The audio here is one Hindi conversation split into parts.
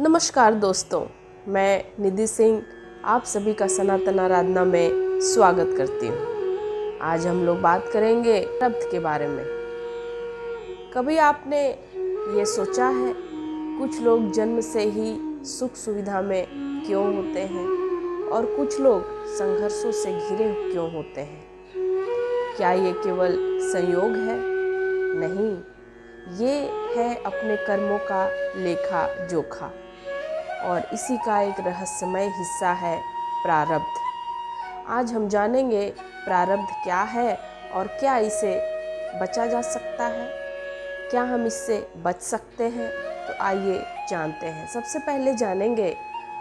नमस्कार दोस्तों, मैं निधि सिंह आप सभी का सनातन आराधना में स्वागत करती हूँ। आज हम लोग बात करेंगे प्रारब्ध के बारे में। कभी आपने ये सोचा है कुछ लोग जन्म से ही सुख सुविधा में क्यों होते हैं और कुछ लोग संघर्षों से घिरे क्यों होते हैं? क्या ये केवल संयोग है? नहीं, ये है अपने कर्मों का लेखा जोखा और इसी का एक रहस्यमय हिस्सा है प्रारब्ध। आज हम जानेंगे प्रारब्ध क्या है और क्या इसे बचा जा सकता है, क्या हम इससे बच सकते हैं। तो आइए जानते हैं। सबसे पहले जानेंगे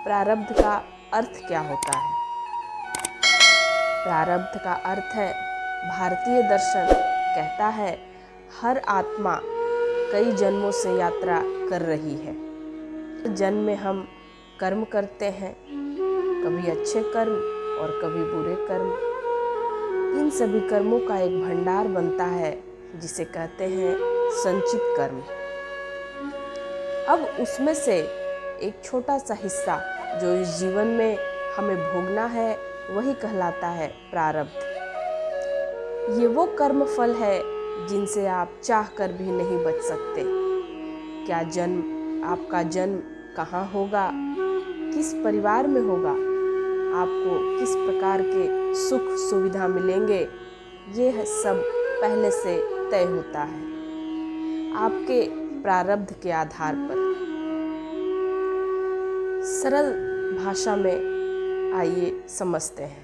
प्रारब्ध का अर्थ क्या होता है। प्रारब्ध का अर्थ है, भारतीय दर्शन कहता है, हर आत्मा कई जन्मों से यात्रा कर रही है। जन्म में हम कर्म करते हैं, कभी अच्छे कर्म और कभी बुरे कर्म। इन सभी कर्मों का एक भंडार बनता है जिसे कहते हैं संचित कर्म। अब उसमें से एक छोटा सा हिस्सा जो इस जीवन में हमें भोगना है वही कहलाता है प्रारब्ध। ये वो कर्म फल है जिनसे आप चाह कर भी नहीं बच सकते। क्या आपका जन्म कहाँ होगा, किस परिवार में होगा, आपको किस प्रकार के सुख सुविधा मिलेंगे, ये सब पहले से तय होता है आपके प्रारब्ध के आधार पर। सरल भाषा में आइए समझते हैं।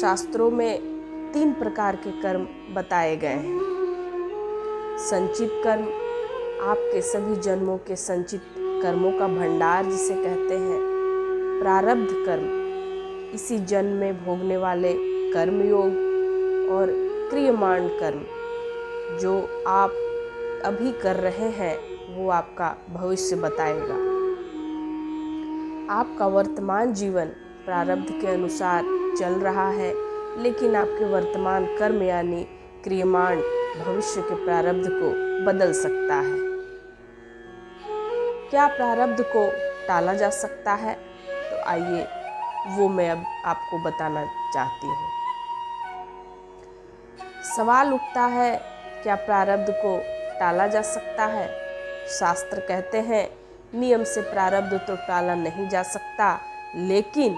शास्त्रों में 3 प्रकार के कर्म बताए गए हैं। संचित कर्म, आपके सभी जन्मों के संचित कर्मों का भंडार जिसे कहते हैं। प्रारब्ध कर्म, इसी जन्म में भोगने वाले कर्मयोग। और क्रियमाण कर्म, जो आप अभी कर रहे हैं वो आपका भविष्य बताएगा। आपका वर्तमान जीवन प्रारब्ध के अनुसार चल रहा है, लेकिन आपके वर्तमान कर्म यानी क्रियमाण भविष्य के प्रारब्ध को बदल सकता है। क्या प्रारब्ध को टाला जा सकता है? तो आइए वो मैं अब आपको बताना चाहती हूँ। सवाल उठता है, क्या प्रारब्ध को टाला जा सकता है? शास्त्र कहते हैं, नियम से प्रारब्ध तो टाला नहीं जा सकता, लेकिन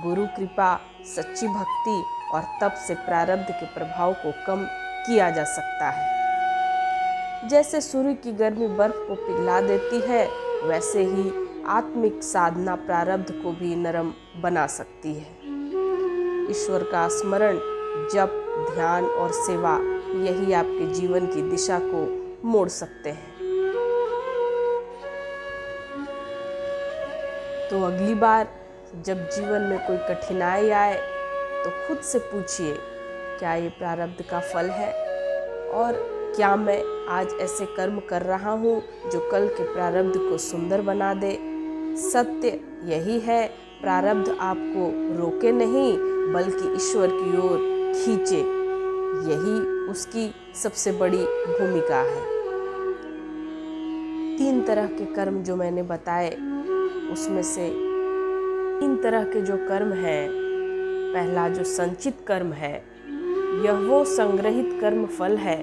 गुरु कृपा, सच्ची भक्ति और तप से प्रारब्ध के प्रभाव को कम किया जा सकता है। जैसे सूर्य की गर्मी बर्फ को पिघला देती है, वैसे ही आत्मिक साधना प्रारब्ध को भी नरम बना सकती है। ईश्वर का स्मरण, जप, ध्यान और सेवा, यही आपके जीवन की दिशा को मोड़ सकते हैं। तो अगली बार जब जीवन में कोई कठिनाई आए तो खुद से पूछिए, क्या ये प्रारब्ध का फल है और क्या मैं आज ऐसे कर्म कर रहा हूँ जो कल के प्रारब्ध को सुंदर बना दे। सत्य यही है, प्रारब्ध आपको रोके नहीं बल्कि ईश्वर की ओर खींचे, यही उसकी सबसे बड़ी भूमिका है। 3 तरह के कर्म जो मैंने बताए, उसमें से 3 तरह के जो कर्म हैं, पहला जो संचित कर्म है, यह वो संग्रहित कर्म फल है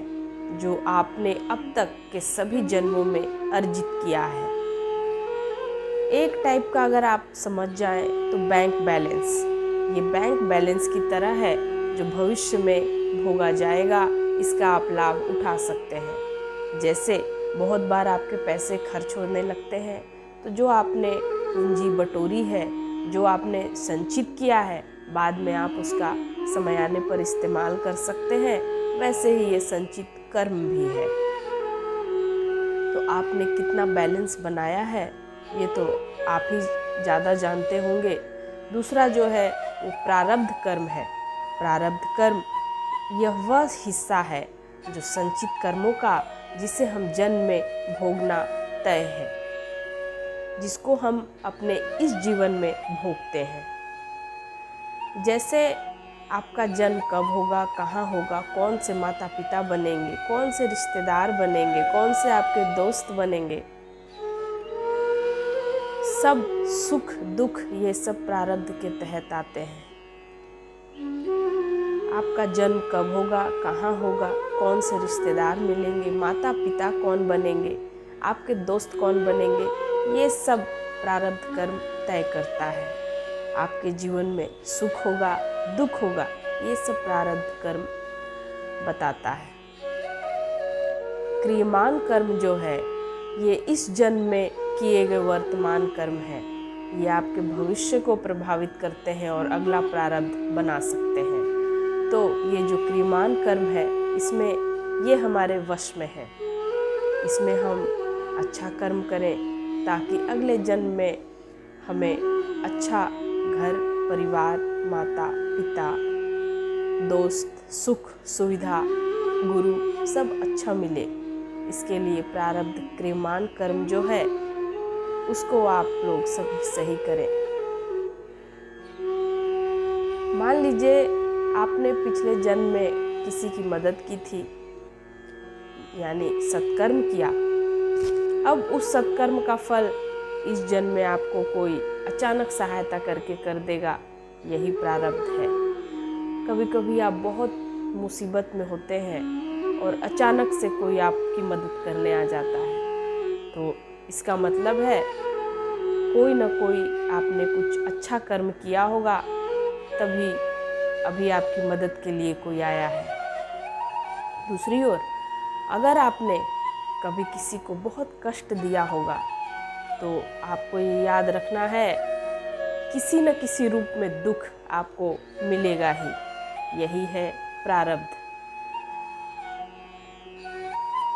जो आपने अब तक के सभी जन्मों में अर्जित किया है। एक टाइप का अगर आप समझ जाएं तो बैंक बैलेंस, ये बैंक बैलेंस की तरह है जो भविष्य में भोगा जाएगा, इसका आप लाभ उठा सकते हैं। जैसे बहुत बार आपके पैसे खर्च होने लगते हैं, तो जो आपने पूंजी बटोरी है, जो आपने संचित किया है, बाद में आप उसका समय आने पर इस्तेमाल कर सकते हैं। वैसे ही ये संचित कर्म भी है। तो आपने कितना बैलेंस बनाया है ये तो आप ही ज़्यादा जानते होंगे। दूसरा जो है वो प्रारब्ध कर्म है। प्रारब्ध कर्म यह वह हिस्सा है जो संचित कर्मों का, जिसे हम जन्म में भोगना तय है, जिसको हम अपने इस जीवन में भोगते हैं। जैसे आपका जन्म कब होगा, कहाँ होगा, कौन से माता पिता बनेंगे, कौन से रिश्तेदार बनेंगे, कौन से आपके दोस्त बनेंगे, सब सुख दुख ये सब प्रारब्ध के तहत आते हैं। आपका जन्म कब होगा, कहाँ होगा, कौन से रिश्तेदार मिलेंगे, माता पिता कौन बनेंगे, आपके दोस्त कौन बनेंगे, ये सब प्रारब्ध कर्म तय करता है। आपके जीवन में सुख होगा, दुख होगा, ये सब प्रारब्ध कर्म बताता है। क्रियमान कर्म जो है ये इस जन्म में किए गए वर्तमान कर्म है। ये आपके भविष्य को प्रभावित करते हैं और अगला प्रारब्ध बना सकते हैं। तो ये जो क्रियमान कर्म है इसमें ये हमारे वश में है। इसमें हम अच्छा कर्म करें ताकि अगले जन्म में हमें अच्छा घर परिवार, माता पिता, दोस्त, सुख सुविधा, गुरु सब अच्छा मिले। इसके लिए प्रारब्ध क्रियमान कर्म जो है उसको आप लोग सब सही करें। मान लीजिए आपने पिछले जन्म में किसी की मदद की थी, यानी सत्कर्म किया। अब उस सत्कर्म का फल इस जन्म में आपको कोई अचानक सहायता करके कर देगा, यही प्रारब्ध है। कभी कभी आप बहुत मुसीबत में होते हैं और अचानक से कोई आपकी मदद करने आ जाता है, तो इसका मतलब है कोई ना कोई आपने कुछ अच्छा कर्म किया होगा, तभी अभी आपकी मदद के लिए कोई आया है। दूसरी ओर अगर आपने कभी किसी को बहुत कष्ट दिया होगा तो आपको ये याद रखना है किसी न किसी रूप में दुख आपको मिलेगा ही, यही है प्रारब्ध।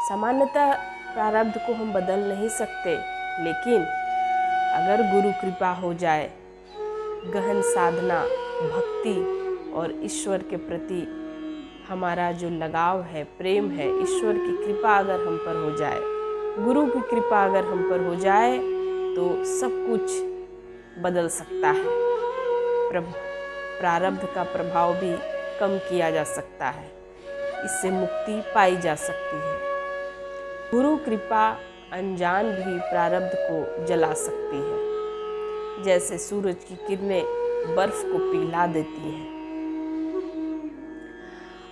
सामान्यतः प्रारब्ध को हम बदल नहीं सकते, लेकिन अगर गुरु कृपा हो जाए, गहन साधना, भक्ति और ईश्वर के प्रति हमारा जो लगाव है, प्रेम है, ईश्वर की कृपा अगर हम पर हो जाए, गुरु की कृपा अगर हम पर हो जाए तो सब कुछ बदल सकता है। प्रारब्ध का प्रभाव भी कम किया जा सकता है, इससे मुक्ति पाई जा सकती है। गुरु कृपा अनजान भी प्रारब्ध को जला सकती है, जैसे सूरज की किरणें बर्फ को पिघला देती हैं।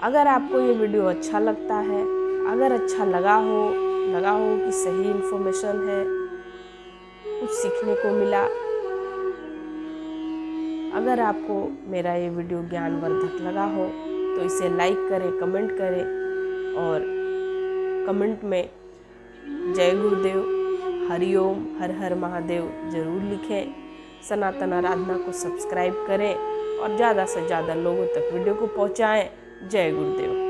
अगर आपको ये वीडियो अच्छा लगता है, अगर अच्छा लगा हो कि सही इन्फॉर्मेशन है, कुछ सीखने को मिला, अगर आपको मेरा ये वीडियो ज्ञानवर्धक लगा हो तो इसे लाइक करें, कमेंट करें और कमेंट में जय गुरुदेव, हरिओम, हर हर महादेव जरूर लिखें। सनातन आराधना को सब्सक्राइब करें और ज़्यादा से ज़्यादा लोगों तक वीडियो को पहुंचाएं। जय गुरुदेव।